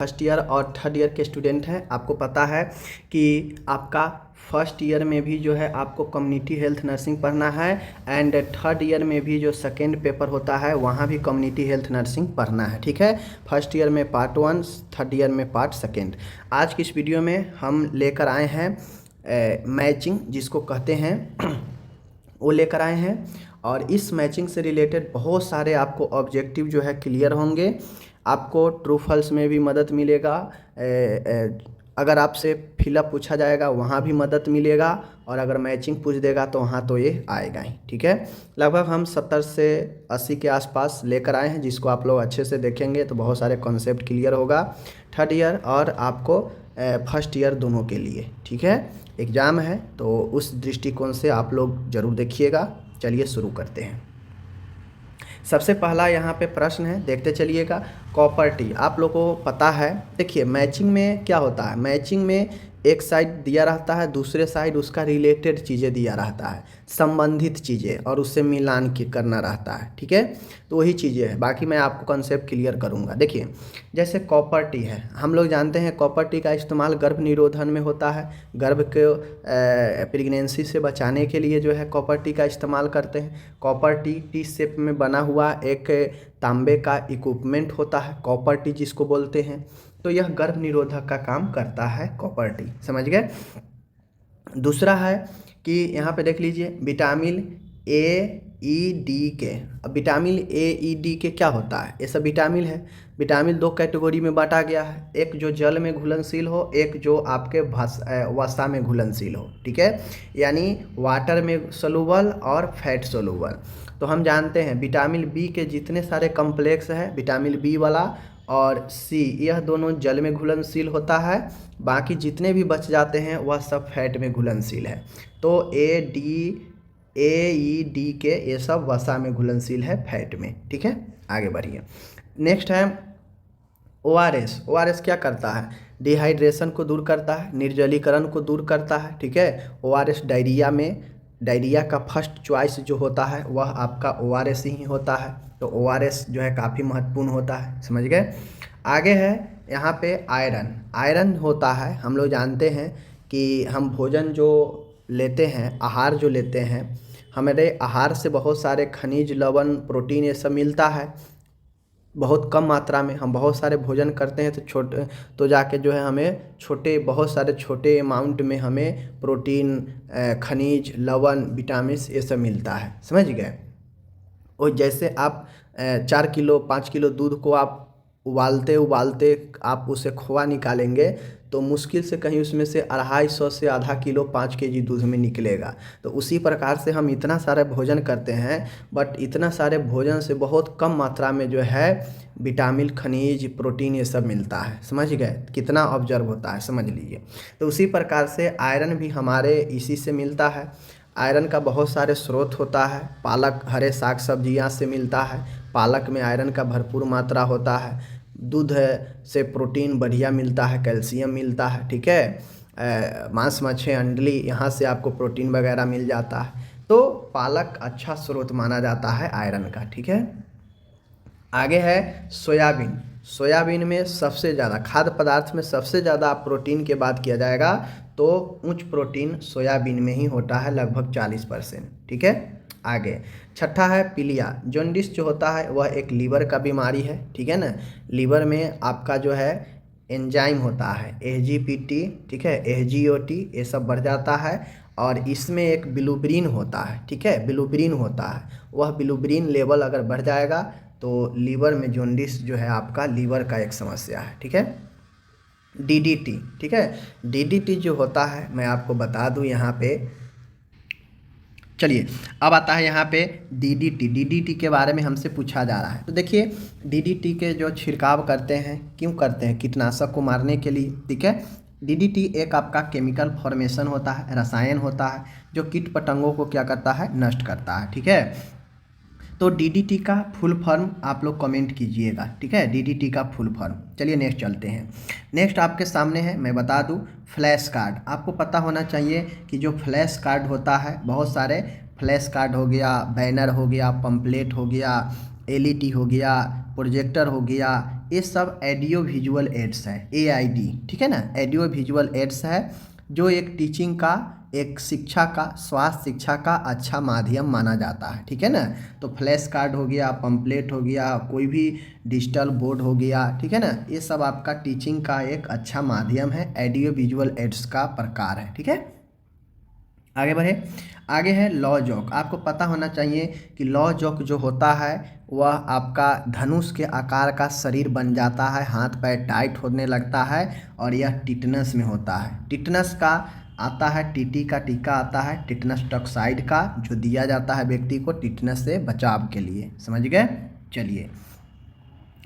First year और third year के student हैं, आपको पता है कि आपका फर्स्ट ईयर में भी जो है आपको कम्युनिटी हेल्थ नर्सिंग पढ़ना है एंड थर्ड ईयर में भी जो सेकेंड पेपर होता है वहाँ भी कम्युनिटी हेल्थ नर्सिंग पढ़ना है। ठीक है, फर्स्ट ईयर में पार्ट 1, थर्ड ईयर में पार्ट 2। आज की इस वीडियो में हम लेकर आए हैं मैचिंग जिसको कहते हैं वो लेकर आए हैं, और इस मैचिंग से रिलेटेड बहुत सारे आपको ऑब्जेक्टिव जो है क्लियर होंगे। आपको ट्रू फॉल्स में भी मदद मिलेगा, अगर आपसे फिलअप पूछा जाएगा वहाँ भी मदद मिलेगा, और अगर मैचिंग पूछ देगा तो वहाँ तो ये आएगा ही। ठीक है, लगभग हम 70 से 80 के आसपास लेकर आए हैं, जिसको आप लोग अच्छे से देखेंगे तो बहुत सारे कॉन्सेप्ट क्लियर होगा थर्ड ईयर और आपको फर्स्ट ईयर दोनों के लिए। ठीक है, एग्ज़ाम है तो उस दृष्टिकोण से आप लोग ज़रूर देखिएगा। चलिए शुरू करते हैं। सबसे पहला यहाँ पे प्रश्न है, देखते चलिएगा। कॉपर्टी आप लोगों को पता है। देखिए मैचिंग में क्या होता है, मैचिंग में एक साइड दिया रहता है, दूसरे साइड उसका रिलेटेड चीज़ें दिया रहता है, संबंधित चीज़ें, और उससे मिलान करना रहता है। ठीक है, तो वही चीज़ें हैं, बाकी मैं आपको कॉन्सेप्ट क्लियर करूँगा। देखिए जैसे कॉपर्टी है, हम लोग जानते हैं कॉपर्टी का इस्तेमाल गर्भ निरोधन में होता है, गर्भ को प्रेगनेंसी से बचाने के लिए जो है कॉपर्टी का इस्तेमाल करते हैं। कॉपर्टी टी शेप में बना हुआ एक तांबे का इक्विपमेंट होता है, कॉपर्टी जिसको बोलते हैं। तो यह गर्भ निरोधक का काम करता है कॉपर्टी, समझ गए। दूसरा है कि यहाँ पे देख लीजिए विटामिन ए ई डी के। अब विटामिन ए ई डी के क्या होता है, ये सब विटामिन है। विटामिन 2 कैटेगरी में बांटा गया है, एक जो जल में घुलनशील हो, एक जो आपके वसा में घुलनशील हो। ठीक है, यानी वाटर में सोलूबल और फैट सोलूबल। तो हम जानते हैं विटामिन बी के जितने सारे कम्प्लेक्स हैं, विटामिन बी वाला और सी, यह दोनों जल में घुलनशील होता है, बाकी जितने भी बच जाते हैं वह सब फैट में घुलनशील है। तो ए ई डी के ये सब वसा में घुलनशील है, फैट में। ठीक है, आगे बढ़िए। नेक्स्ट है ORS। ORS क्या करता है, डिहाइड्रेशन को दूर करता है, निर्जलीकरण को दूर करता है। ठीक है, ORS डायरिया का फर्स्ट चॉइस जो होता है वह आपका ORS ही होता है। तो ORS जो है काफ़ी महत्वपूर्ण होता है, समझ गए। आगे है यहाँ पे आयरन होता है। हम लोग जानते हैं कि हम भोजन जो लेते हैं, आहार जो लेते हैं, हमारे आहार से बहुत सारे खनिज, लवण, प्रोटीन ये सब मिलता है बहुत कम मात्रा में। हम बहुत सारे भोजन करते हैं तो जाके जो है हमें बहुत सारे छोटे अमाउंट में हमें प्रोटीन, खनिज, लवण, विटामिन ये सब मिलता है, समझ गए। और जैसे आप 4 किलो 5 किलो दूध को आप उबालते आप उसे खोआ निकालेंगे तो मुश्किल से कहीं उसमें से 250 से आधा किलो 5 केजी दूध में निकलेगा। तो उसी प्रकार से हम इतना सारा भोजन करते हैं, बट इतना सारे भोजन से बहुत कम मात्रा में जो है विटामिन, खनिज, प्रोटीन ये सब मिलता है, समझ गए। कितना ऑब्जर्व होता है समझ लीजिए। तो उसी प्रकार से आयरन भी हमारे इसी से मिलता है। आयरन का बहुत सारे स्रोत होता है, पालक, हरे साग सब्जियाँ से मिलता है, पालक में आयरन का भरपूर मात्रा होता है। दूध से प्रोटीन बढ़िया मिलता है, कैल्शियम मिलता है। ठीक है, मांस, मच्छी, अंडली, यहाँ से आपको प्रोटीन वगैरह मिल जाता है। तो पालक अच्छा स्रोत माना जाता है आयरन का। ठीक है, आगे है सोयाबीन में सबसे ज़्यादा, खाद्य पदार्थ में सबसे ज़्यादा प्रोटीन की बात किया जाएगा तो उच्च प्रोटीन सोयाबीन में ही होता है, लगभग 40%। ठीक है, आगे छठा है पीलिया। जॉन्डिस जो होता है वह एक लीवर का बीमारी है। ठीक है ना, लीवर में आपका जो है एंजाइम होता है AGPT, ठीक है, AGOT, ये सब बढ़ जाता है, और इसमें एक बिलुब्रिन होता है। ठीक है, बिलुब्रिन होता है, वह बिलुब्रिन लेवल अगर बढ़ जाएगा तो लीवर में जॉन्डिस जो है आपका लीवर का एक समस्या है। ठीक है, DDT। ठीक है, DDT जो होता है मैं आपको बता दूं यहाँ पे। चलिए अब आता है यहाँ पे DDT के बारे में हमसे पूछा जा रहा है। तो देखिए DDT के जो छिड़काव करते हैं, क्यों करते हैं, कीटनाशक को मारने के लिए। ठीक है, DDT एक आपका केमिकल फॉर्मेशन होता है, रसायन होता है जो कीट पतंगों को क्या करता है, नष्ट करता है। ठीक है, तो DDT का फुल फॉर्म आप लोग कमेंट कीजिएगा। ठीक है, DDT का फुल फॉर्म। चलिए नेक्स्ट चलते हैं। नेक्स्ट आपके सामने है, मैं बता दूं, फ्लैश कार्ड। आपको पता होना चाहिए कि जो फ्लैश कार्ड होता है, बहुत सारे फ्लैश कार्ड हो गया, बैनर हो गया, पंपलेट हो गया, LED हो गया, प्रोजेक्टर हो गया, ये सब ऑडियो विजुअल एड्स है, AID, ठीक है ना। ऑडियो विजुअल एड्स है जो एक टीचिंग का, एक शिक्षा का, स्वास्थ्य शिक्षा का अच्छा माध्यम माना जाता है, ठीक है ना। तो फ्लैश कार्ड हो गया, पंपलेट हो गया, कोई भी डिजिटल बोर्ड हो गया, ठीक है ना, ये सब आपका टीचिंग का एक अच्छा माध्यम है, ऑडियो विजुअल एड्स का प्रकार है, ठीक है। आगे बढ़े, आगे है लॉ जॉक। आपको पता होना चाहिए कि लॉ जॉक जो होता है वह आपका धनुष के आकार का शरीर बन जाता है, हाथ पैर टाइट होने लगता है और यह टिटनस में होता है। टिटनस का आता है, टीटी का टीका आता है टिटनस टॉक्साइड का, जो दिया जाता है व्यक्ति को टिटनस से बचाव के लिए, समझ गए। चलिए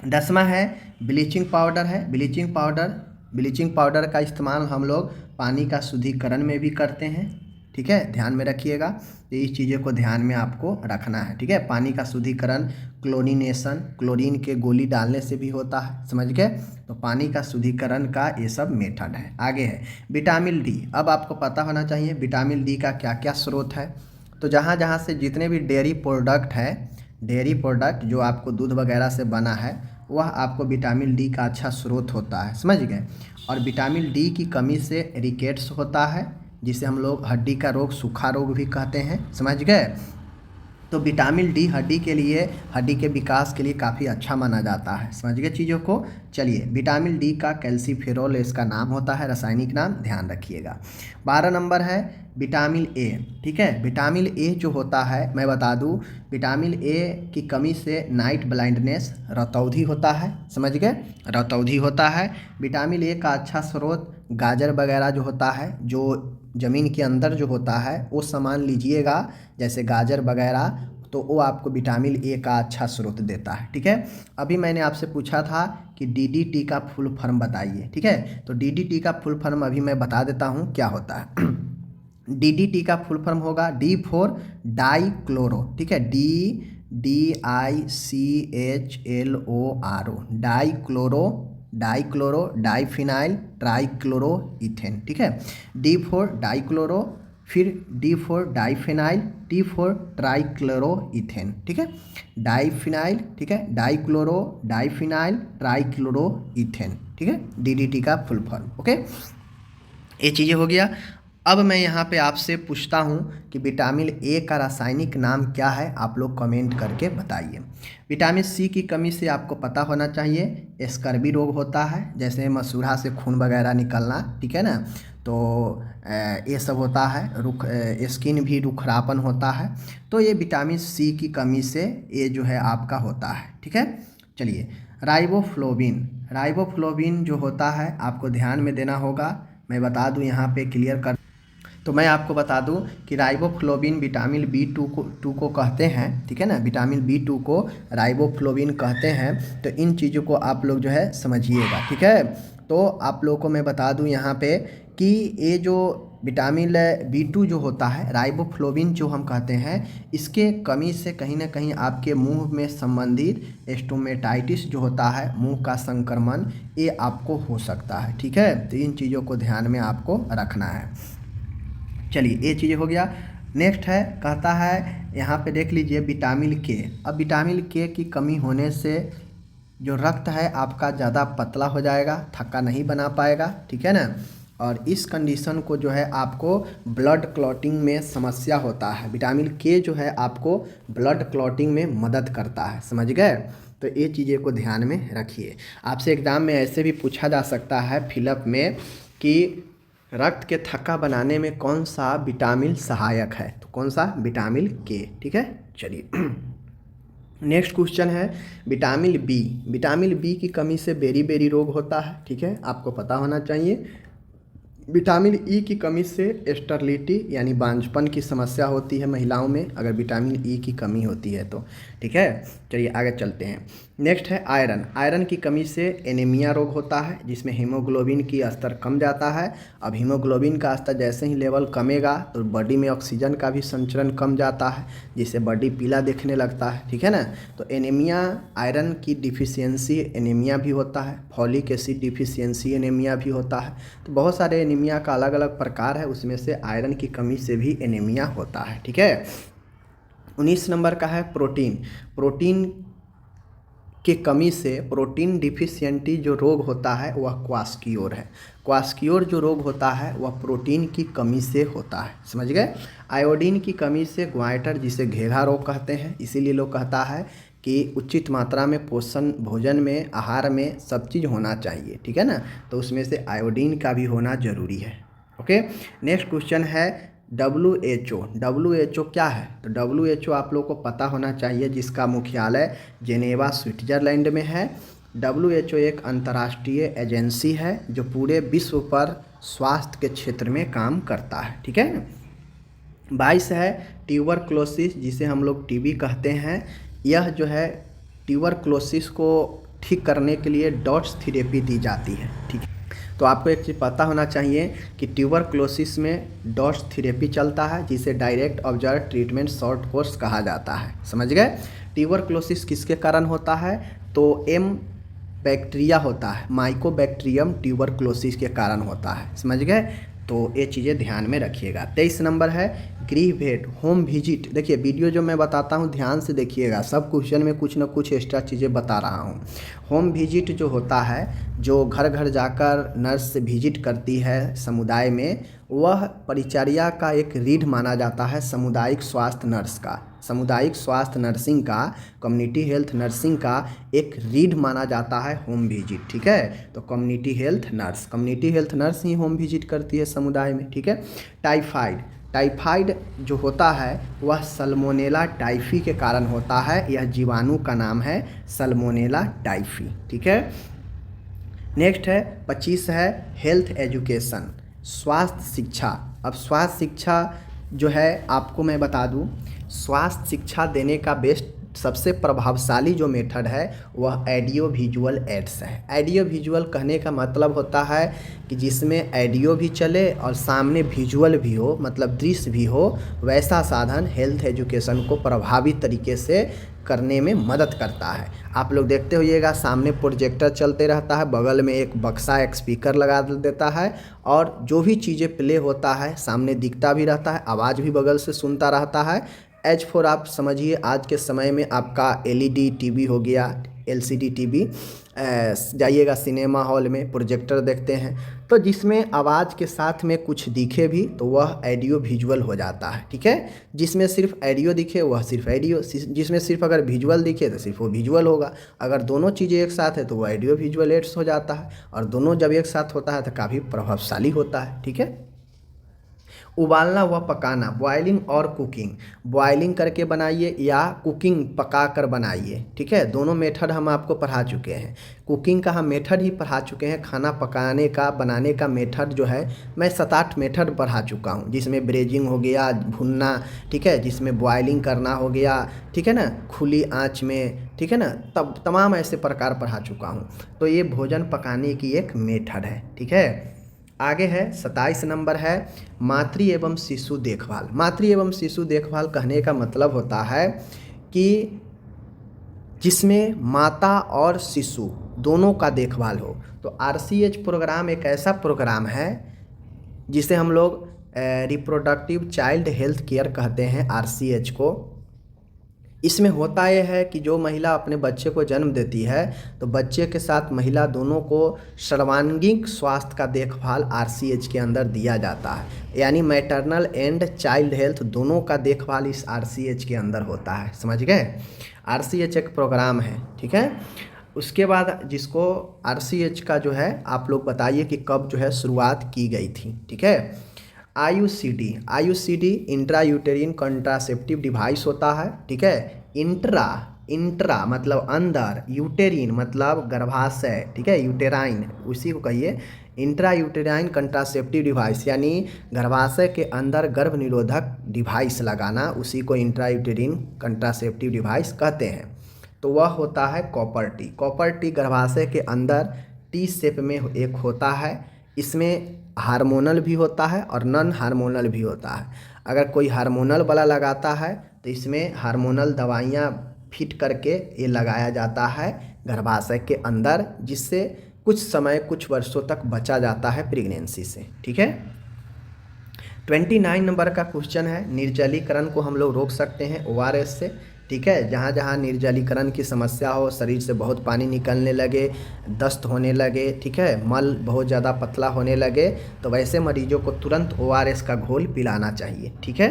10वां है ब्लीचिंग पाउडर है। ब्लीचिंग पाउडर का इस्तेमाल हम लोग पानी का शुद्धिकरण में भी करते हैं, ठीक है, ध्यान में रखिएगा। तो इस चीज़ों को ध्यान में आपको रखना है, ठीक है। पानी का शुद्धिकरण क्लोरीनेशन, क्लोरीन के गोली डालने से भी होता है, समझ गए। तो पानी का शुद्धिकरण का ये सब मेथड है। आगे है विटामिन डी। अब आपको पता होना चाहिए विटामिन डी का क्या क्या स्रोत है। तो जहाँ जहाँ से जितने भी डेयरी प्रोडक्ट है, डेयरी प्रोडक्ट जो आपको दूध वगैरह से बना है, वह आपको विटामिन डी का अच्छा स्रोत होता है, समझ गए। और विटामिन डी की कमी से रिकेट्स होता है, जिसे हम लोग हड्डी का रोग, सूखा रोग भी कहते हैं, समझ गए। तो विटामिन डी हड्डी के लिए, हड्डी के विकास के लिए काफ़ी अच्छा माना जाता है, समझ गए चीज़ों को। चलिए विटामिन डी का कैल्सीफेरोल इसका नाम होता है, रासायनिक नाम, ध्यान रखिएगा। 12 नंबर है विटामिन ए, ठीक है। विटामिन ए जो होता है, मैं बता दूं, विटामिन ए की कमी से नाइट ब्लाइंडनेस, रतौंधी होता है, समझ गए, रतौंधी होता है। विटामिन ए का अच्छा स्रोत गाजर वगैरह जो होता है, जो ज़मीन के अंदर जो होता है, वो सामान लीजिएगा, जैसे गाजर वगैरह, तो वो आपको विटामिन ए का अच्छा स्रोत देता है, ठीक है। अभी मैंने आपसे पूछा था कि DDT का फुल फॉर्म बताइए, ठीक है। तो DDT का फुल फॉर्म अभी मैं बता देता हूँ क्या होता है। DDT का फुल फॉर्म होगा D फॉर डाइक्लोरो, ठीक है, DICHLORO, dichloro, diphenyl trichloro ethane, ठीक है। D फॉर डाइक्लोरो, फिर D for diphenyl, T for trichloro ethane, ठीक है, डाइफिनाइल, ठीक है, डाइक्लोरो, डाइफिनाइल ट्राइक्लोरो इथेन, ठीक है, DDT का फुल फॉर्म, ओके। ये चीज़ें हो गया। अब मैं यहाँ पे आपसे पूछता हूँ कि विटामिन ए का रासायनिक नाम क्या है, आप लोग कमेंट करके बताइए। विटामिन सी की कमी से आपको पता होना चाहिए स्कर्वी रोग होता है, जैसे मसूड़ा से खून वगैरह निकलना, ठीक है ना। तो ये सब होता है, स्किन भी रुखरापन होता है। तो ये विटामिन सी की कमी से ये जो है आपका होता है, ठीक है। चलिए राइबोफ्लोविन जो होता है आपको ध्यान में देना होगा, मैं बता दूं यहाँ पे क्लियर कर। तो मैं आपको बता दूं कि राइबोफ्लोविन विटामिन B2 को कहते हैं, ठीक है ना, विटामिन B2 को राइबोफ्लोविन कहते हैं। तो इन चीज़ों को आप लोग जो है समझिएगा, ठीक है। तो आप लोगों को मैं बता दूं यहाँ पे कि ये जो विटामिन B2 जो होता है, राइबोफ्लोविन जो हम कहते हैं, इसके कमी से कहीं ना कहीं आपके मुंह में संबंधित स्टोमेटाइटिस जो होता है, मुंह का संक्रमण, ये आपको हो सकता है, ठीक है। तो इन चीज़ों को ध्यान में आपको रखना है। चलिए ये चीज़ हो गया। नेक्स्ट है, कहता है यहाँ पे देख लीजिए विटामिन के। अब विटामिन के की कमी होने से जो रक्त है आपका ज़्यादा पतला हो जाएगा, थक्का नहीं बना पाएगा, ठीक है ना। और इस कंडीशन को जो है आपको ब्लड क्लॉटिंग में समस्या होता है। विटामिन के जो है आपको ब्लड क्लॉटिंग में मदद करता है, समझ गए। तो ये चीज़ें को ध्यान में रखिए। आपसे एग्ज़ाम में ऐसे भी पूछा जा सकता है फिलअप में कि रक्त के थक्का बनाने में कौन सा विटामिन सहायक है, तो कौन सा, विटामिन के, ठीक है। चलिए नेक्स्ट क्वेश्चन है विटामिन बी। विटामिन बी की कमी से बेरी रोग होता है, ठीक है, आपको पता होना चाहिए। विटामिन ई की कमी से स्टरलिटी यानी बांझपन की समस्या होती है महिलाओं में, अगर विटामिन ई की कमी होती है तो, ठीक है। चलिए आगे चलते हैं। नेक्स्ट है आयरन की कमी से एनीमिया रोग होता है, जिसमें हीमोग्लोबिन की स्तर कम जाता है। अब हीमोग्लोबिन का स्तर जैसे ही लेवल कमेगा तो बॉडी में ऑक्सीजन का भी संचरण कम जाता है, जिससे बॉडी पीला दिखने लगता है, ठीक है ना। तो एनीमिया, आयरन की डिफिशियंसी एनीमिया भी होता है, फॉलिक एसिड डिफिशियंसी एनीमिया भी होता है। तो बहुत सारे एनीमिया का अलग अलग प्रकार है, उसमें से आयरन की कमी से भी एनीमिया होता है, ठीक है। 19 नंबर का है प्रोटीन की कमी से प्रोटीन डिफिशियंटी जो रोग होता है वह क्वास्कियोर है। क्वास्कियोर जो रोग होता है वह प्रोटीन की कमी से होता है, समझ गए। आयोडीन की कमी से ग्वाइटर, जिसे घेघा रोग कहते हैं, इसीलिए लोग कहता है कि उचित मात्रा में पोषण भोजन में, आहार में सब चीज़ होना चाहिए, ठीक है ना। तो उसमें से आयोडीन का भी होना जरूरी है। ओके, नेक्स्ट क्वेश्चन है WHO। WHO क्या है? तो WHO आप लोग को पता होना चाहिए, जिसका मुख्यालय जेनेवा स्विट्जरलैंड में है। WHO एक अंतर्राष्ट्रीय एजेंसी है जो पूरे विश्व पर स्वास्थ्य के क्षेत्र में काम करता है, ठीक है ना। 22 है ट्यूबरक्लोसिस, जिसे हम लोग टीबी कहते हैं। यह जो है ट्यूबरक्लोसिस को ठीक करने के लिए डॉट्स थेरेपी दी जाती है, ठीक है। तो आपको एक चीज़ पता होना चाहिए कि ट्यूबरक्लोसिस में डॉट्स थेरेपी चलता है, जिसे direct observe treatment short course कहा जाता है, समझ गए। ट्यूबरक्लोसिस किसके कारण होता है? तो एम बैक्टीरिया होता है, माइकोबैक्टीरियम ट्यूबरक्लोसिस के कारण होता है, समझ गए। तो ये चीज़ें ध्यान में रखिएगा। 23 नंबर है गृह भेंट, होम विजिट। देखिए वीडियो जो मैं बताता हूँ ध्यान से देखिएगा, सब क्वेश्चन में कुछ ना कुछ एक्स्ट्रा चीज़ें बता रहा हूँ। होम विजिट जो होता है, जो घर घर जाकर नर्स विजिट करती है समुदाय में, वह परिचर्या का एक रीढ़ माना जाता है सामुदायिक स्वास्थ्य नर्स का। सामुदायिक स्वास्थ्य नर्सिंग का, कम्युनिटी हेल्थ नर्सिंग का एक रीढ़ माना जाता है होम विजिट, ठीक है। तो कम्युनिटी हेल्थ नर्स ही होम विजिट करती है समुदाय में, ठीक है। टाइफाइड जो होता है वह सल्मोनेला टाइफी के कारण होता है। यह जीवाणु का नाम है सल्मोनेला टाइफी, ठीक है। नेक्स्ट है 25 है हेल्थ एजुकेशन, स्वास्थ्य शिक्षा। अब स्वास्थ्य शिक्षा जो है आपको मैं बता दूं, स्वास्थ्य शिक्षा देने का बेस्ट सबसे प्रभावशाली जो मेथड है वह ऑडियो विजुअल एड्स है। ऑडियो विजुअल कहने का मतलब होता है कि जिसमें ऑडियो भी चले और सामने विजुअल भी हो, मतलब दृश्य भी हो, वैसा साधन हेल्थ एजुकेशन को प्रभावी तरीके से करने में मदद करता है। आप लोग देखते होइएगा, सामने प्रोजेक्टर चलते रहता है, बगल में एक बक्सा, एक स्पीकर लगा देता है, और जो भी चीज़ें प्ले होता है सामने दिखता भी रहता है, आवाज़ भी बगल से सुनता रहता है। एज फॉर आप समझिए आज के समय में आपका LED टीवी हो गया, LCD टीवी, जाइएगा सिनेमा हॉल में प्रोजेक्टर देखते हैं, तो जिसमें आवाज़ के साथ में कुछ दिखे भी तो वह ऑडियो विजुअल हो जाता है, ठीक है। जिसमें सिर्फ ऑडियो दिखे वह सिर्फ ऑडियो, जिसमें सिर्फ अगर विजुअल दिखे तो सिर्फ वो विजुअल होगा। अगर दोनों चीज़ें एक साथ है तो वह ऑडियो विजुअल एड्स हो जाता है, और दोनों जब एक साथ होता है तो काफ़ी प्रभावशाली होता है, ठीक है। उबालना व पकाना, बॉयलिंग और कुकिंग, बॉयलिंग करके बनाइए या कुकिंग पका कर बनाइए, ठीक है। दोनों मेथड हम आपको पढ़ा चुके हैं। कुकिंग का हम मेथड ही पढ़ा चुके हैं, खाना पकाने का, बनाने का मेथड जो है मैं 7-8 मेथड पढ़ा चुका हूँ, जिसमें ब्रेजिंग हो गया, भुनना, ठीक है, जिसमें बॉयलिंग करना हो गया, ठीक है ना, खुली आँच में, ठीक है ना, तब तमाम ऐसे प्रकार पढ़ा चुका हूँ। तो ये भोजन पकाने की एक मेथड है, ठीक है। आगे है 27 नंबर है मातृ एवं शिशु देखभाल। मातृ एवं शिशु देखभाल कहने का मतलब होता है कि जिसमें माता और शिशु दोनों का देखभाल हो। तो RCH प्रोग्राम एक ऐसा प्रोग्राम है जिसे हम लोग रिप्रोडक्टिव चाइल्ड हेल्थ केयर कहते हैं, RCH को। इसमें होता यह है कि जो महिला अपने बच्चे को जन्म देती है तो बच्चे के साथ महिला दोनों को सर्वांगीण स्वास्थ्य का देखभाल RCH के अंदर दिया जाता है, यानी मैटरनल एंड चाइल्ड हेल्थ दोनों का देखभाल इस RCH के अंदर होता है, समझ गए। RCH एक प्रोग्राम है, ठीक है। उसके बाद जिसको RCH का जो है आप लोग बताइए कि कब जो है शुरुआत की गई थी, ठीक है। IUCD इंट्रा यूटेरिन कंट्रासेप्टिव डिवाइस होता है, ठीक है। इंट्रा मतलब अंदर, यूटेरिन मतलब गर्भाशय, ठीक है, यूटेराइन उसी को कहिए इंट्रा यूटेराइन कंट्रासेप्टिव डिवाइस, यानी गर्भाशय के अंदर गर्भ निरोधक डिवाइस लगाना, उसी को इंट्रा यूटेरिन कंट्रासेप्टिव डिवाइस कहते हैं। तो वह होता है कॉपर टी गर्भाशय के अंदर टी शेप में एक होता है। इसमें हार्मोनल भी होता है और नॉन हार्मोनल भी होता है। अगर कोई हार्मोनल वाला लगाता है तो इसमें हार्मोनल दवाइयाँ फिट करके ये लगाया जाता है गर्भाशय के अंदर, जिससे कुछ समय, कुछ वर्षों तक बचा जाता है प्रेगनेंसी से, ठीक है। 29 नंबर का क्वेश्चन है निर्जलीकरण को हम लोग रोक सकते हैं ORS से। ठीक है। जहाँ जहाँ निर्जलीकरण की समस्या हो, शरीर से बहुत पानी निकलने लगे, दस्त होने लगे, ठीक है, मल बहुत ज़्यादा पतला होने लगे, तो वैसे मरीजों को तुरंत ORS का घोल पिलाना चाहिए, ठीक है।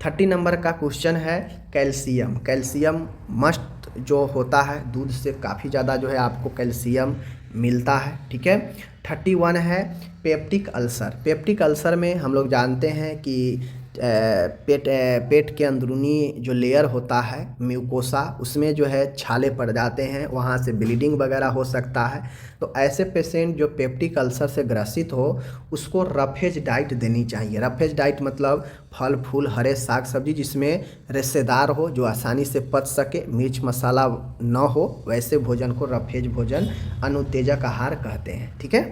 30 नंबर का क्वेश्चन है कैल्शियम। कैल्शियम मस्ट जो होता है, दूध से काफ़ी ज़्यादा जो है आपको कैल्शियम मिलता है, ठीक है। 31 है पेप्टिक अल्सर। पेप्टिक अल्सर में हम लोग जानते हैं कि पेट के अंदरूनी जो लेयर होता है म्यूकोसा, उसमें जो है छाले पड़ जाते हैं, वहाँ से ब्लीडिंग वगैरह हो सकता है। तो ऐसे पेशेंट जो पेप्टिक अल्सर से ग्रसित हो, उसको रफेज डाइट देनी चाहिए। रफेज डाइट मतलब फल फूल हरे साग सब्जी जिसमें रेशेदार हो, जो आसानी से पच सके, मिर्च मसाला न हो, वैसे भोजन को रफेज भोजन अनुत्तेजक आहार कहते हैं, ठीक है।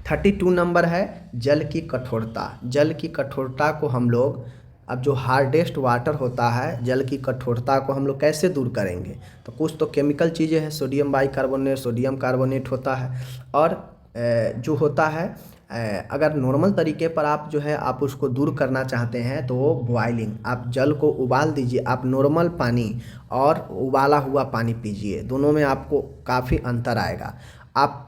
32 नंबर है जल की कठोरता। जल की कठोरता को हम लोग, अब जो हार्डेस्ट वाटर होता है, जल की कठोरता को हम लोग कैसे दूर करेंगे? तो कुछ तो केमिकल चीज़ें हैं, सोडियम बाइकार्बोनेट, सोडियम कार्बोनेट होता है, और जो होता है अगर नॉर्मल तरीके पर आप जो है आप उसको दूर करना चाहते हैं तो वो बॉइलिंग, आप जल को उबाल दीजिए। आप नॉर्मल पानी और उबाला हुआ पानी पीजिए, दोनों में आपको काफ़ी अंतर आएगा। आप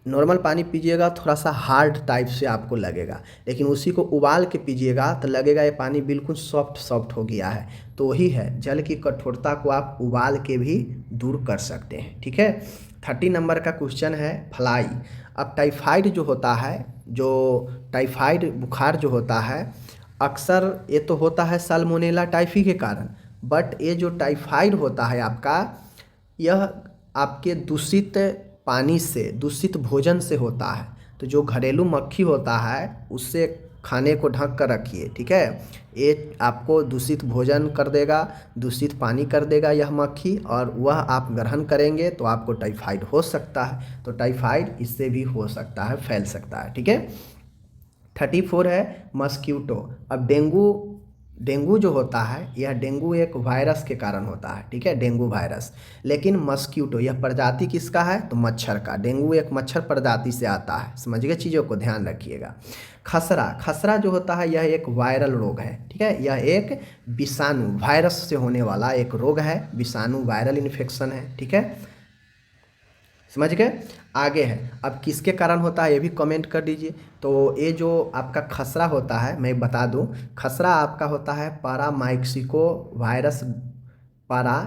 नॉर्मल पानी पीजिएगा थोड़ा सा हार्ड टाइप से आपको लगेगा, लेकिन उसी को उबाल के पीजिएगा तो लगेगा ये पानी बिल्कुल सॉफ्ट सॉफ्ट हो गया है। तो वही है, जल की कठोरता को आप उबाल के भी दूर कर सकते हैं, ठीक है। 30 नंबर का क्वेश्चन है फ्लाई। अब टाइफाइड जो होता है, जो टाइफाइड बुखार जो होता है, अक्सर ये तो होता है साल्मोनेला टाइफी के कारण, बट ये जो टाइफाइड होता है आपका, यह आपके दूषित पानी से, दूषित भोजन से होता है। तो जो घरेलू मक्खी होता है उससे खाने को ढक कर रखिए, ठीक है। ये आपको दूषित भोजन कर देगा, दूषित पानी कर देगा यह मक्खी, और वह आप ग्रहण करेंगे तो आपको टाइफाइड हो सकता है। तो टाइफाइड इससे भी हो सकता है, फैल सकता है, ठीक है। 34 है मस्क्यूटो। अब डेंगू जो होता है, यह डेंगू एक वायरस के कारण होता है, ठीक है, डेंगू वायरस। लेकिन मस्क्यूटो यह प्रजाति किसका है? तो मच्छर का। डेंगू एक मच्छर प्रजाति से आता है, समझ गए, चीज़ों को ध्यान रखिएगा। खसरा, खसरा जो होता है यह एक वायरल रोग है, ठीक है, यह एक विषाणु वायरस से होने वाला एक रोग है, विषाणु वायरल इन्फेक्शन है, ठीक है, समझ गए। आगे है, अब किसके कारण होता है ये भी कमेंट कर दीजिए। तो ये जो आपका खसरा होता है, मैं बता दूं, खसरा आपका होता है पैरामाइक्सिको वायरस,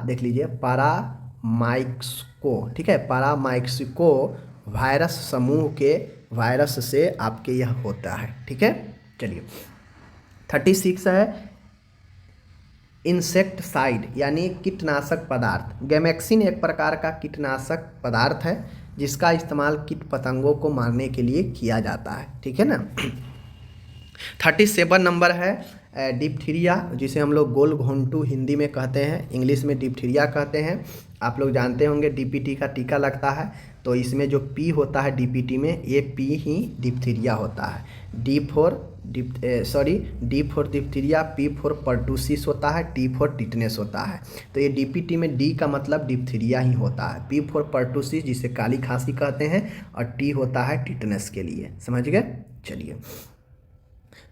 देख लीजिए, पैरामाइक्सिको, ठीक है, पैरामाइक्सिको वायरस समूह के वायरस से आपके यह होता है, ठीक है। चलिए 36 है इंसेक्टिसाइड, यानी कीटनाशक पदार्थ। गैमेक्सिन एक प्रकार का कीटनाशक पदार्थ है जिसका इस्तेमाल कीट पतंगों को मारने के लिए किया जाता है, ठीक है ना। 37 नंबर है डिप्थीरिया, जिसे हम लोग गोल घोंटू हिंदी में कहते हैं, इंग्लिश में डिप्थीरिया कहते हैं। आप लोग जानते होंगे DPT का टीका लगता है, तो इसमें जो P होता है DPT में, ये P ही डिप्थीरिया होता है। D for diphtheria, P for pertussis होता है, T फॉर टिटनेस होता है। तो ये DPT में D का मतलब डिप्थीरिया ही होता है, P फॉर पर्टूसिस जिसे काली खांसी कहते हैं, और T होता है टिटनेस के लिए, समझ गए। चलिए,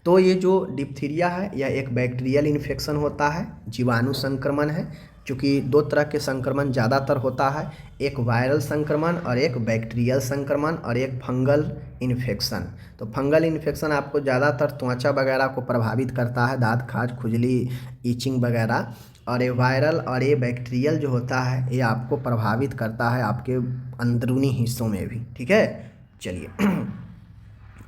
तो ये जो डिप्थीरिया है यह एक बैक्टीरियल इन्फेक्शन होता है, जीवाणु संक्रमण है। चूँकि दो तरह के संक्रमण ज़्यादातर होता है, एक वायरल संक्रमण और एक बैक्टीरियल संक्रमण, और एक फंगल इन्फेक्शन। तो फंगल इन्फेक्शन आपको ज़्यादातर त्वचा वगैरह को प्रभावित करता है, दांत खाज, खुजली, ईचिंग वगैरह, और ये वायरल और ये बैक्टीरियल जो होता है ये आपको प्रभावित करता है आपके अंदरूनी हिस्सों में भी, ठीक है। चलिए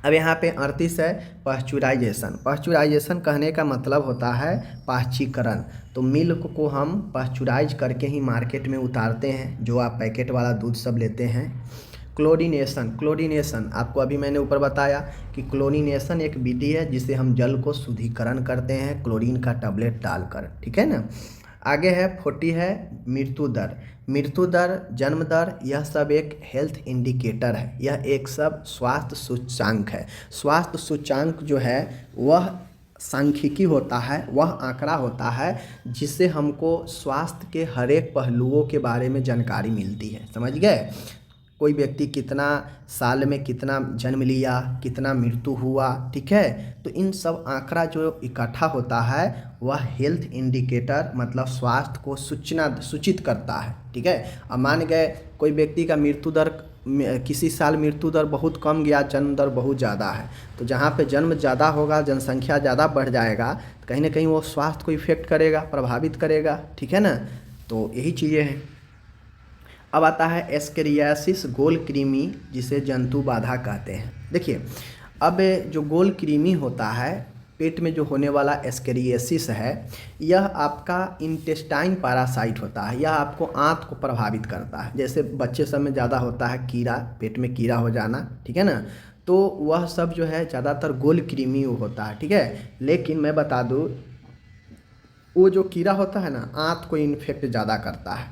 अब यहाँ पे 38 है पाश्चुराइजेशन। पाश्चुराइजेशन कहने का मतलब होता है पाश्चीकरण। तो मिल्क को हम पाश्चुराइज करके ही मार्केट में उतारते हैं, जो आप पैकेट वाला दूध सब लेते हैं। क्लोरीनेशन आपको अभी मैंने ऊपर बताया कि क्लोरीनेशन एक विधि है जिसे हम जल को शुद्धिकरण करते हैं क्लोरीन का टैबलेट डालकर, ठीक है ना। आगे है 40 है मृत्यु दर। मृत्यु दर, जन्म दर, यह सब एक हेल्थ इंडिकेटर है, यह एक सब स्वास्थ्य सूचांक है। स्वास्थ्य सूचांक जो है वह सांख्यिकी होता है, वह आंकड़ा होता है जिससे हमको स्वास्थ्य के हर एक पहलुओं के बारे में जानकारी मिलती है, समझ गए। कोई व्यक्ति कितना साल में कितना जन्म लिया, कितना मृत्यु हुआ, ठीक है। तो इन सब आंकड़ा जो इकट्ठा होता है वह हेल्थ इंडिकेटर मतलब स्वास्थ्य को सूचित करता है, ठीक है। अब मान गए कोई व्यक्ति का मृत्यु दर किसी साल मृत्यु दर बहुत कम गया, जन्म दर बहुत ज़्यादा है, तो जहाँ पे जन्म ज़्यादा होगा, जनसंख्या ज़्यादा बढ़ जाएगा, तो कहीं ना कहीं वो स्वास्थ्य को इफेक्ट करेगा, प्रभावित करेगा, ठीक है ना। तो यही चीज़ें हैं। अब आता है एस्केरियासिस गोल कृमि, जिसे जंतु बाधा कहते हैं। देखिए अब जो गोल कृमि होता है, पेट में जो होने वाला एस्केरियासिस है, यह आपका इंटेस्टाइन पैरासाइट होता है। यह आपको आंत को प्रभावित करता है। जैसे बच्चे सब में ज़्यादा होता है कीड़ा, पेट में कीड़ा हो जाना, ठीक है ना। तो वह सब जो है ज़्यादातर गोल कृमि होता है, ठीक है। लेकिन मैं बता दूँ, वो जो कीड़ा होता है ना, आंत को इन्फेक्ट ज़्यादा करता है,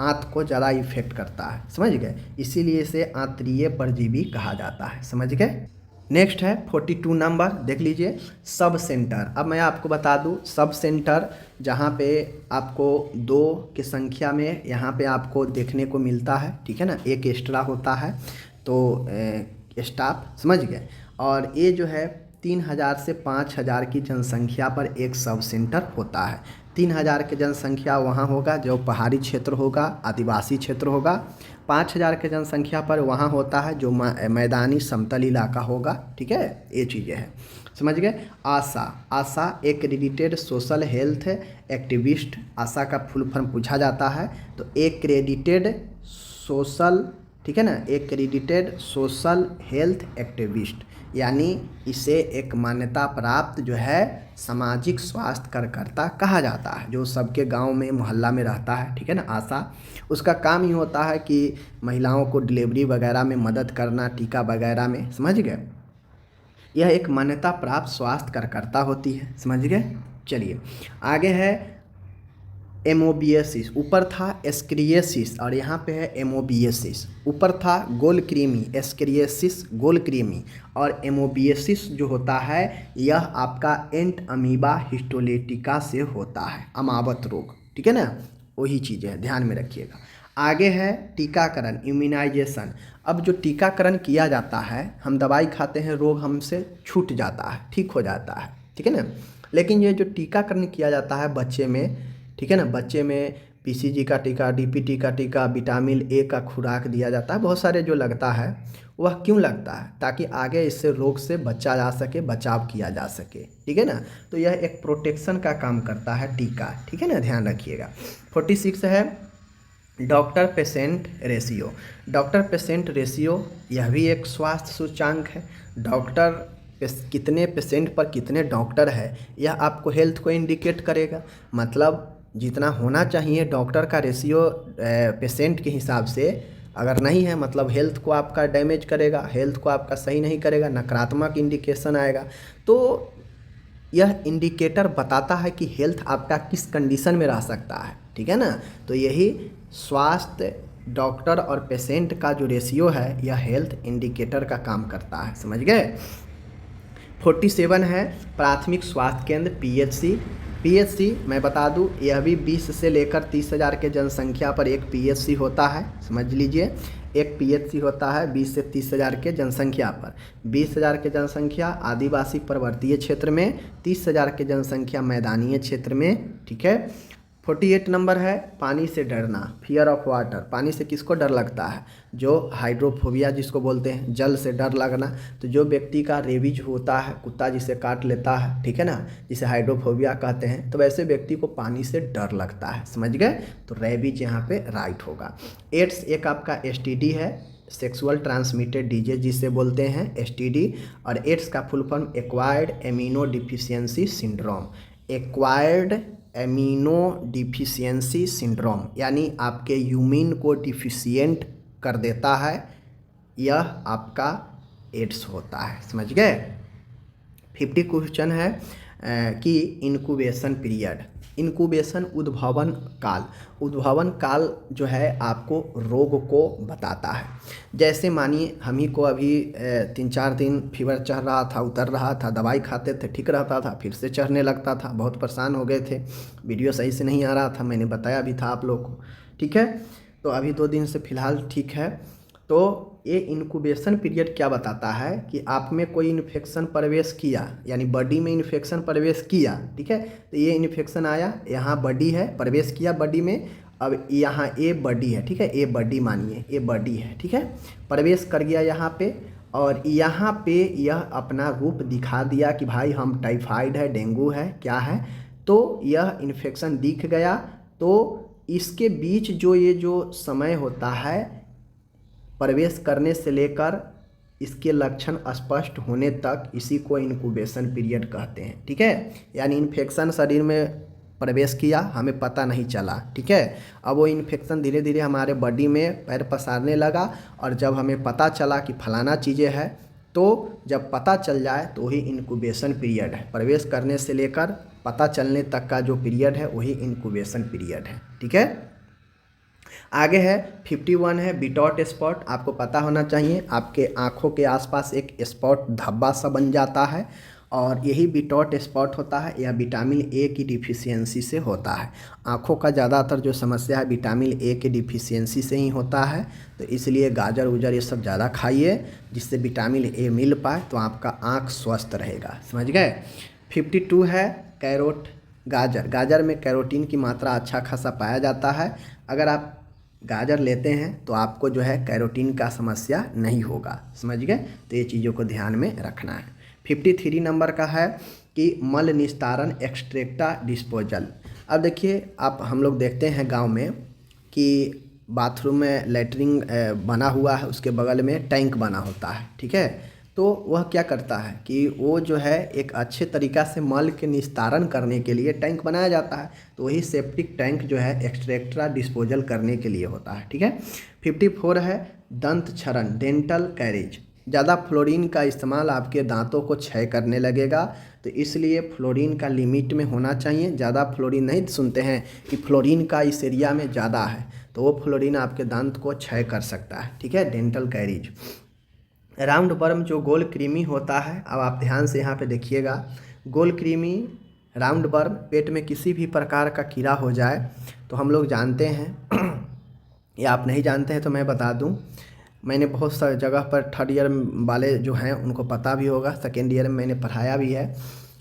आंत को ज़्यादा इफेक्ट करता है, समझ गए। इसीलिए इसे आंतरीय परजीवी कहा जाता है, समझ गए। नेक्स्ट है 42 नंबर, देख लीजिए सब सेंटर। अब मैं आपको बता दूं, सब सेंटर जहाँ पे आपको 2 की संख्या में यहाँ पे आपको देखने को मिलता है, ठीक है ना, एक एक्स्ट्रा होता है, तो स्टाफ, समझ गए। और ये जो है 3000 से 5000 की जनसंख्या पर एक सब सेंटर होता है। 3000 की जनसंख्या वहाँ होगा जो पहाड़ी क्षेत्र होगा, आदिवासी क्षेत्र होगा। 5000 की जनसंख्या पर वहाँ होता है जो मैदानी समतल इलाका होगा, ठीक है। ये चीज़ें हैं, समझ गए। आशा, आशा एक्रेडिटेड सोशल हेल्थ एक्टिविस्ट, आशा का फुल फॉर्म पूछा जाता है, तो एक्रेडिटेड सोशल, ठीक है ना, एक्रेडिटेड सोशल हेल्थ एक्टिविस्ट, यानी इसे एक मान्यता प्राप्त जो है सामाजिक स्वास्थ्य कार्यकर्ता कहा जाता है, जो सबके गांव में मोहल्ला में रहता है, ठीक है ना। आशा, उसका काम ही होता है कि महिलाओं को डिलीवरी वगैरह में मदद करना, टीका वगैरह में, समझ गए। यह एक मान्यता प्राप्त स्वास्थ्य कार्यकर्ता होती है, समझ गए। चलिए आगे है एमोबियसिस, ऊपर था एस्केरियासिस और यहाँ पे है एमोबियसिस। ऊपर था गोल कृमि, एस्केरियासिस गोल कृमि, और एमोबियसिस जो होता है यह आपका एंट अमीबा हिस्टोलेटिका से होता है, अमावत रोग, ठीक है ना। वही चीज़ें हैं, ध्यान में रखिएगा। आगे है टीकाकरण, इम्यूनाइजेशन। अब जो टीकाकरण किया जाता है, हम दवाई खाते हैं, रोग हमसे छूट जाता है, ठीक हो जाता है, ठीक है ना। लेकिन ये जो टीकाकरण किया जाता है बच्चे में, ठीक है ना, बच्चे में पीसीजी का टीका, डीपीटी का टीका, विटामिन ए का खुराक दिया जाता है, बहुत सारे जो लगता है, वह क्यों लगता है? ताकि आगे इससे रोग से बचा जा सके, बचाव किया जा सके, ठीक है ना। तो यह एक प्रोटेक्शन का काम करता है टीका, ठीक है ना, ध्यान रखिएगा। 46 है doctor patient ratio. Doctor patient ratio यह भी एक स्वास्थ्य सूचांक है। डॉक्टर कितने पेशेंट पर कितने डॉक्टर है, यह आपको हेल्थ को इंडिकेट करेगा। मतलब जितना होना चाहिए डॉक्टर का रेशियो पेशेंट के हिसाब से अगर नहीं है, मतलब हेल्थ को आपका डैमेज करेगा, हेल्थ को आपका सही नहीं करेगा, नकारात्मक इंडिकेशन आएगा। तो यह इंडिकेटर बताता है कि हेल्थ आपका किस कंडीशन में रह सकता है, ठीक है ना। तो यही स्वास्थ्य डॉक्टर और पेशेंट का जो रेशियो है, यह हेल्थ इंडिकेटर का काम करता है, समझ गए। 47 है प्राथमिक स्वास्थ्य केंद्र, पीएचसी। पीएचसी मैं बता दूं, यह भी 20 से लेकर 30,000 के जनसंख्या पर एक पीएचसी होता है, समझ लीजिए। एक पीएचसी होता है 20 से 30,000 के जनसंख्या पर। 20,000 के जनसंख्या आदिवासी पर्वतीय क्षेत्र में, 30,000 के जनसंख्या मैदानीय क्षेत्र में, ठीक है। 48 नंबर है पानी से डरना, फियर ऑफ वाटर। पानी से किसको डर लगता है? जो हाइड्रोफोबिया जिसको बोलते हैं, जल से डर लगना। तो जो व्यक्ति का रेबीज होता है, कुत्ता जिसे काट लेता है, ठीक है ना, जिसे हाइड्रोफोबिया कहते हैं, तो वैसे व्यक्ति को पानी से डर लगता है, समझ गए। तो रेबीज यहाँ पे राइट होगा। एड्स एक आपका एसटीडी है, सेक्सुअल ट्रांसमिटेड डिजीज जिसे बोलते हैं एसटीडी, और एड्स का full form acquired amino deficiency syndrome. Acquired amino deficiency syndrome, यानी आपके यूमिन को डिफिशियंट कर देता है, यह आपका एड्स होता है, समझ गए। 50 क्वेश्चन है कि इनक्यूबेशन पीरियड, इनक्यूबेशन उद्भवन काल। उद्भवन काल जो है आपको रोग को बताता है। जैसे मानिए हम ही को अभी 3-4 दिन फीवर चढ़ रहा था, उतर रहा था, दवाई खाते थे, ठीक रहता था, फिर से चढ़ने लगता था, बहुत परेशान हो गए थे, वीडियो सही से नहीं आ रहा था, मैंने बताया भी था आप लोग को, ठीक है। तो अभी 2 दिन से फ़िलहाल ठीक है। तो ये इनक्यूबेशन पीरियड क्या बताता है कि आप में कोई इन्फेक्शन प्रवेश किया, यानी बॉडी में इन्फेक्शन प्रवेश किया, ठीक है। तो ये इन्फेक्शन आया, यहाँ बॉडी है, प्रवेश किया बॉडी में, अब यहाँ ए बॉडी है, ठीक है, ए बॉडी मानिए, ए बॉडी है, ठीक है, प्रवेश कर गया यहाँ पे, और यहाँ पे यह अपना रूप दिखा दिया कि भाई हम टाइफाइड है, डेंगू है, क्या है, तो यह इन्फेक्शन दिख गया। तो इसके बीच जो ये जो समय होता है प्रवेश करने से लेकर इसके लक्षण स्पष्ट होने तक, इसी को इनक्यूबेशन पीरियड कहते हैं, ठीक है। यानी इन्फेक्शन शरीर में प्रवेश किया, हमें पता नहीं चला, ठीक है। अब वो इन्फेक्शन धीरे धीरे हमारे बॉडी में पैर पसारने लगा, और जब हमें पता चला कि फलाना चीज़ें है, तो जब पता चल जाए तो वही इनक्यूबेशन पीरियड है। प्रवेश करने से लेकर पता चलने तक का जो पीरियड है वही इनक्यूबेशन पीरियड है, ठीक है। आगे है 51 है बिटॉट स्पॉट। आपको पता होना चाहिए, आपके आँखों के आसपास एक स्पॉट धब्बा सा बन जाता है, और यही बिटॉट स्पॉट होता है, यह विटामिन ए की डिफिशियंसी से होता है। आँखों का ज़्यादातर जो समस्या है विटामिन ए के डिफिशियंसी से ही होता है, तो इसलिए गाजर उजर ये सब ज़्यादा खाइए, जिससे विटामिन ए मिल पाए, तो आपका आँख स्वस्थ रहेगा, समझ गए। 52 है कैरोट, गाजर। गाजर में कैरोटीन की मात्रा अच्छा खासा पाया जाता है। अगर आप गाजर लेते हैं तो आपको जो है कैरोटीन का समस्या नहीं होगा, समझ गए। तो ये चीज़ों को ध्यान में रखना है। 53 नंबर का है कि मल निस्तारण एक्सट्रैक्टा डिस्पोजल। अब देखिए, आप हम लोग देखते हैं गांव में कि बाथरूम में लैट्रिन बना हुआ है, उसके बगल में टैंक बना होता है, ठीक है। तो वह क्या करता है कि वो जो है एक अच्छे तरीक़ा से मल के निस्तारण करने के लिए टैंक बनाया जाता है, तो वही सेप्टिक टैंक जो है एक्सट्रैक्टा डिस्पोजल करने के लिए होता है, ठीक है। 54 है दंत क्षरण, डेंटल कैरेज। ज़्यादा फ्लोरीन का इस्तेमाल आपके दांतों को क्षय करने लगेगा, तो इसलिए फ्लोरीन का लिमिट में होना चाहिए। ज़्यादा फ्लोरीन नहीं सुनते हैं कि फ्लोरीन का इस एरिया में ज़्यादा है, तो वो फ्लोरीन आपके दांत को क्षय कर सकता है, ठीक है। Dental carriage. राउंड वर्म जो गोल कृमि होता है, अब आप ध्यान से यहाँ पे देखिएगा, गोल कृमि, राउंड वर्म, पेट में किसी भी प्रकार का कीड़ा हो जाए तो हम लोग जानते हैं या आप नहीं जानते हैं तो मैं बता दूं, मैंने बहुत सारी जगह पर थर्ड ईयर वाले जो हैं उनको पता भी होगा, सेकेंड ईयर में मैंने पढ़ाया भी है,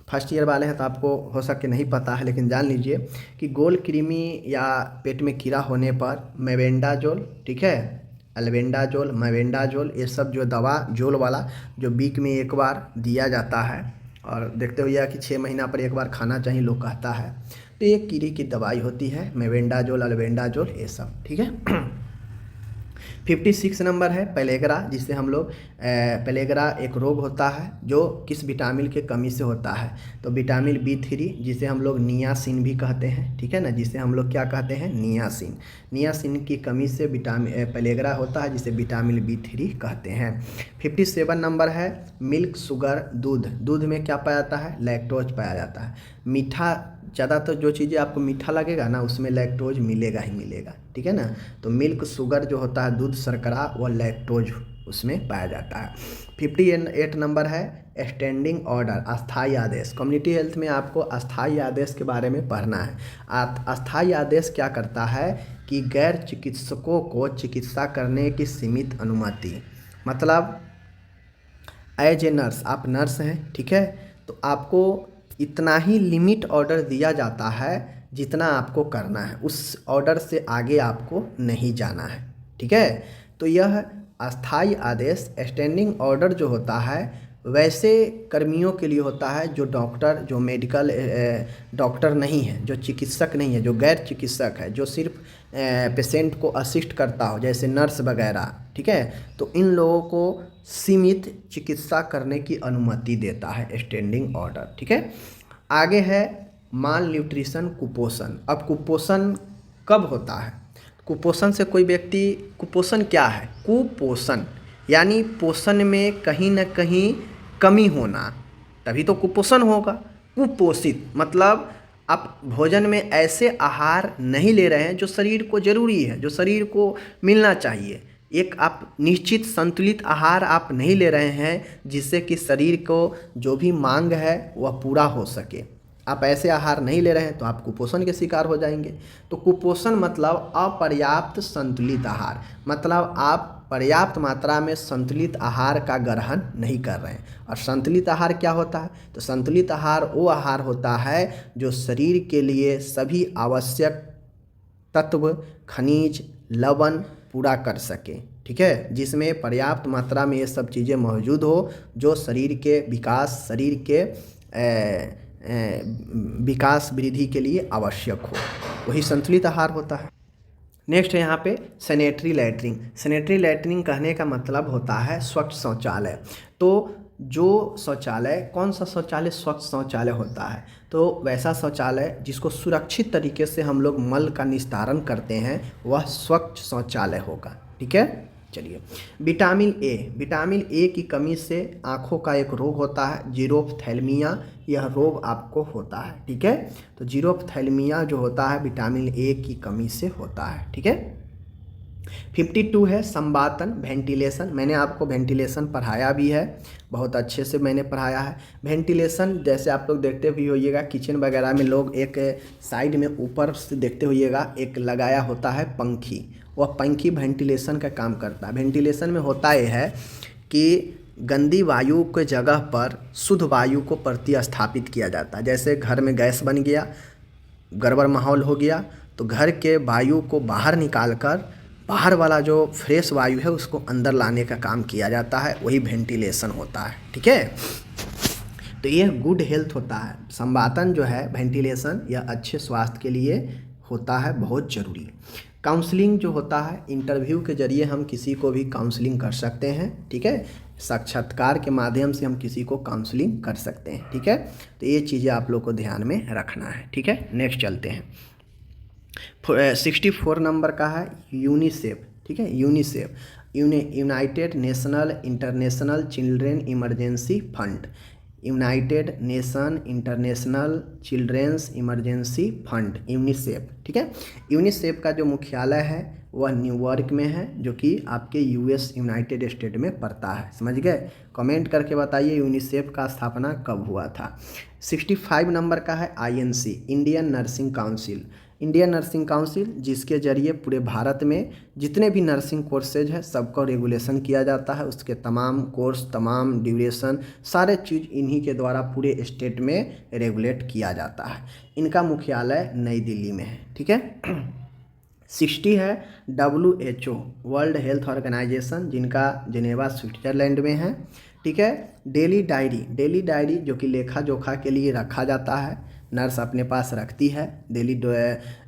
फर्स्ट ईयर वाले हैं तो आपको हो सके नहीं पता है, लेकिन जान लीजिए कि गोल कृमि या पेट में कीड़ा होने पर मेबेंडाजोल, ठीक है, अल्बेंडाजोल, मेबेंडाजोल, ये सब जो दवा जोल वाला जो वीक में एक बार दिया जाता है, और देखते हुए कि 6 महीना पर एक बार खाना चाहिए लोग कहता है, तो ये कीड़े की दवाई होती है, मेबेंडाजोल, अल्बेंडाजोल, ये सब, ठीक है। 56 नंबर है पेलेग्रा, जिसे हम लोग पेलेग्रा एक रोग होता है जो किस विटामिन के कमी से होता है, तो विटामिन B3, जिसे हम लोग नियासिन भी कहते हैं, ठीक है ना, जिसे हम लोग क्या कहते हैं, नियासिन। नियासिन की कमी से विटामिन पेलेग्रा होता है, जिसे विटामिन B3 कहते हैं। 57 नंबर है मिल्क शुगर, दूध। दूध में क्या पाया जाता है, लैक्टोज पाया जाता है। मीठा, ज़्यादातर जो चीज़ें आपको मीठा लगेगा ना उसमें लैक्टोज मिलेगा ही मिलेगा, ठीक है ना। तो मिल्क शुगर जो होता है, दूध शर्करा, वो लैक्टोज उसमें पाया जाता है। 58 नंबर है स्टैंडिंग ऑर्डर, अस्थाई आदेश। कम्युनिटी हेल्थ में आपको अस्थाई आदेश के बारे में पढ़ना है। अस्थाई आदेश क्या करता है कि गैर चिकित्सकों को चिकित्सा करने की सीमित अनुमति, मतलब एज ए नर्स, आप नर्स हैं, ठीक है, तो आपको इतना ही लिमिट ऑर्डर दिया जाता है जितना आपको करना है, उस ऑर्डर से आगे आपको नहीं जाना है, ठीक है। तो यह अस्थाई आदेश, स्टैंडिंग ऑर्डर जो होता है वैसे कर्मियों के लिए होता है जो डॉक्टर, जो मेडिकल डॉक्टर नहीं है, जो चिकित्सक नहीं है, जो गैर चिकित्सक है, जो सिर्फ पेशेंट को असिस्ट करता हो, जैसे नर्स वगैरह, ठीक है। तो इन लोगों को सीमित चिकित्सा करने की अनुमति देता है स्टैंडिंग ऑर्डर, ठीक है। आगे है माल न्यूट्रिशन, कुपोषण। अब कुपोषण कब होता है, कुपोषण से कोई व्यक्ति, कुपोषण क्या है, कुपोषण यानी पोषण में कहीं ना कहीं कमी होना, तभी तो कुपोषण होगा। कुपोषित मतलब आप भोजन में ऐसे आहार नहीं ले रहे हैं जो शरीर को ज़रूरी है, जो शरीर को मिलना चाहिए। एक आप निश्चित संतुलित आहार आप नहीं ले रहे हैं जिससे कि शरीर को जो भी मांग है वह पूरा हो सके। आप ऐसे आहार नहीं ले रहे हैं तो आप कुपोषण के शिकार हो जाएंगे। तो कुपोषण मतलब अपर्याप्त संतुलित आहार, मतलब आप पर्याप्त मात्रा में संतुलित आहार का ग्रहण नहीं कर रहे हैं। और संतुलित आहार क्या होता है? तो संतुलित आहार वो आहार होता है जो शरीर के लिए सभी आवश्यक तत्व, खनिज, लवण पूरा कर सके, ठीक है, जिसमें पर्याप्त मात्रा में ये सब चीज़ें मौजूद हो जो शरीर के विकास, शरीर के विकास वृद्धि के लिए आवश्यक हो, वही संतुलित आहार होता है। नेक्स्ट है यहाँ पे सैनिटरी लैट्रिन। सैनिटरी लैट्रिन कहने का मतलब होता है स्वच्छ शौचालय। तो जो शौचालय, कौन सा शौचालय स्वच्छ शौचालय होता है? तो वैसा शौचालय जिसको सुरक्षित तरीके से हम लोग मल का निस्तारण करते हैं वह स्वच्छ शौचालय होगा, ठीक है। चलिए, विटामिन ए। विटामिन ए की कमी से आँखों का एक रोग होता है जीरोफ्थैल्मिया, यह रोग आपको होता है, ठीक है। तो जीरोफ्थैल्मिया जो होता है विटामिन ए की कमी से होता है, ठीक है। 52 है संवातन, वेंटिलेशन। मैंने आपको वेंटिलेशन पढ़ाया भी है, बहुत अच्छे से मैंने पढ़ाया है। वेंटिलेशन जैसे आप लोग देखते भी होइएगा किचन वगैरह में लोग एक साइड में ऊपर से देखते होइएगा एक लगाया होता है पंखी, वह पंखी वेंटिलेशन का काम करता है। वेंटिलेशन में होता यह है कि गंदी वायु के जगह पर शुद्ध वायु को प्रतिस्थापित किया जाता है। जैसे घर में गैस बन गया, गड़बड़ माहौल हो गया, तो घर के वायु को बाहर निकाल कर बाहर वाला जो फ्रेश वायु है उसको अंदर लाने का काम किया जाता है, वही वेंटिलेशन होता है, ठीक है। तो ये गुड हेल्थ होता है। संवातन जो है वेंटिलेशन, यह अच्छे स्वास्थ्य के लिए होता है, बहुत ज़रूरी। काउंसलिंग जो होता है, इंटरव्यू के जरिए हम किसी को भी काउंसलिंग कर सकते हैं, ठीक है। साक्षात्कार के माध्यम से हम किसी को काउंसलिंग कर सकते हैं, ठीक है। तो ये चीज़ें आप लोग को ध्यान में रखना है, ठीक है। नेक्स्ट चलते हैं। 64 नंबर का है यूनिसेफ, ठीक है। UNICEF United National International Children Emergency Fund. United Nation International Children's Emergency Fund, UNICEF, ठीक है। यूनिसेफ का जो मुख्यालय है वह न्यूयॉर्क में है, जो कि आपके यूएस यूनाइटेड स्टेट में पड़ता है, समझ गए। कमेंट करके बताइए यूनिसेफ का स्थापना कब हुआ था। 65 नंबर का है INC, Indian nursing council. Indian nursing council जिसके जरिए पूरे भारत में जितने भी नर्सिंग कोर्सेज है सबको रेगुलेशन किया जाता है, उसके तमाम कोर्स, तमाम ड्यूरेशन, सारे चीज़ इन्हीं के द्वारा पूरे स्टेट में रेगुलेट किया जाता है। इनका मुख्यालय नई दिल्ली में है, ठीक है। 60 है WHO, वर्ल्ड हेल्थ ऑर्गेनाइजेशन, जिनका जिनेवा स्विट्जरलैंड में है, ठीक है। डेली डायरी जो कि लेखा जोखा के लिए रखा जाता है, नर्स अपने पास रखती है। डेली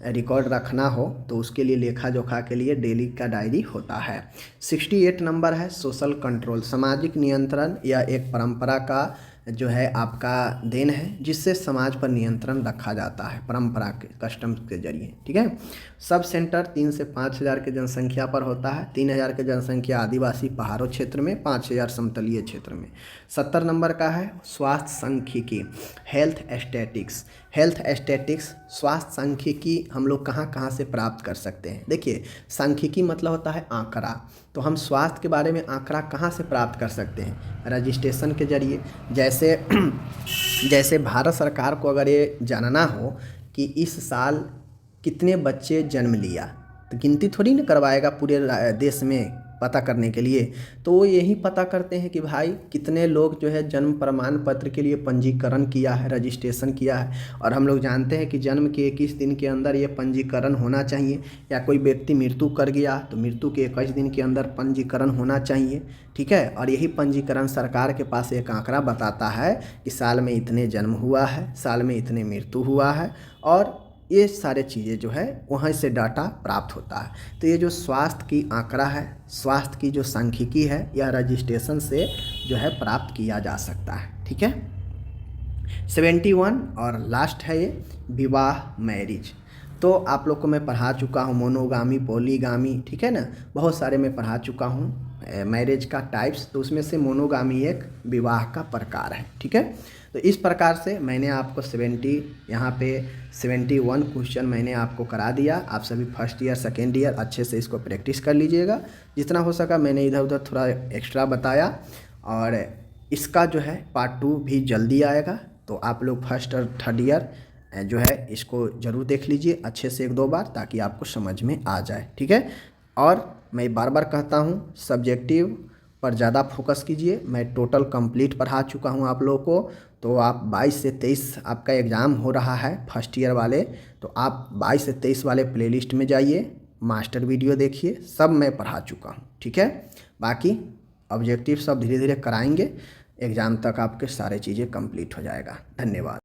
रिकॉर्ड रखना हो तो उसके लिए लेखा जोखा के लिए डेली का डायरी होता है। 68 नंबर है सोशल कंट्रोल, सामाजिक नियंत्रण या एक परंपरा का जो है आपका देन है, जिससे समाज पर नियंत्रण रखा जाता है परंपरा के कस्टम के जरिए, ठीक है। सब सेंटर 3 से 5,000 के जनसंख्या पर होता है। 3,000 के जनसंख्या आदिवासी पहाड़ों क्षेत्र में, 5,000 समतलीय क्षेत्र में। 70 नंबर का है स्वास्थ्य सांख्यिकी, हेल्थ स्टैटिक्स। स्वास्थ्य सांख्यिकी हम लोग कहाँ कहाँ से प्राप्त कर सकते हैं? देखिए, सांख्यिकी मतलब होता है आंकड़ा, तो हम स्वास्थ्य के बारे में आंकड़ा कहाँ से प्राप्त कर सकते हैं? रजिस्ट्रेशन के जरिए। जैसे भारत सरकार को अगर ये जानना हो कि इस साल कितने बच्चे जन्म लिया, तो गिनती थोड़ी ना करवाएगा पूरे देश में पता करने के लिए, तो वो यही पता करते हैं कि भाई कितने लोग जो है जन्म प्रमाण पत्र के लिए पंजीकरण किया है, रजिस्ट्रेशन किया है। और हम लोग जानते हैं कि जन्म के 21 दिन के अंदर ये पंजीकरण होना चाहिए, या कोई व्यक्ति मृत्यु कर गया तो मृत्यु के 21 दिन के अंदर पंजीकरण होना चाहिए, ठीक है। और यही पंजीकरण सरकार के पास एक आंकड़ा बताता है कि साल में इतने जन्म हुआ है, साल में इतने मृत्यु हुआ है, और ये सारे चीज़ें जो है वहाँ से डाटा प्राप्त होता है। तो ये जो स्वास्थ्य की आंकड़ा है, स्वास्थ्य की जो सांख्यिकी है, यह रजिस्ट्रेशन से जो है प्राप्त किया जा सकता है, ठीक है। 71 और लास्ट है ये विवाह, मैरिज। तो आप लोग को मैं पढ़ा चुका हूँ मोनोगामी, पॉलीगामी, ठीक है ना, बहुत सारे मैं पढ़ा चुका हूँ मैरिज का टाइप्स। तो उसमें से मोनोगामी एक विवाह का प्रकार है, ठीक है। तो इस प्रकार से मैंने आपको 71 क्वेश्चन मैंने आपको करा दिया। आप सभी फर्स्ट ईयर सेकेंड ईयर अच्छे से इसको प्रैक्टिस कर लीजिएगा। जितना हो सका मैंने इधर उधर थोड़ा एक्स्ट्रा बताया, और इसका जो है पार्ट 2 भी जल्दी आएगा। तो आप लोग फर्स्ट और थर्ड ईयर जो है इसको ज़रूर देख लीजिए अच्छे से 1-2 बार, ताकि आपको समझ में आ जाए, ठीक है। और मैं बार बार कहता हूँ सब्जेक्टिव पर ज़्यादा फोकस कीजिए। मैं टोटल कंप्लीट पढ़ा चुका हूँ आप लोगों को। तो आप 22 से 23 आपका एग्ज़ाम हो रहा है फर्स्ट ईयर वाले, तो आप 22 से 23 वाले प्लेलिस्ट में जाइए, मास्टर वीडियो देखिए, सब मैं पढ़ा चुका हूँ, ठीक है। बाकी ऑब्जेक्टिव सब धीरे धीरे कराएंगे, एग्ज़ाम तक आपके सारे चीज़ें कंप्लीट हो जाएगा। धन्यवाद।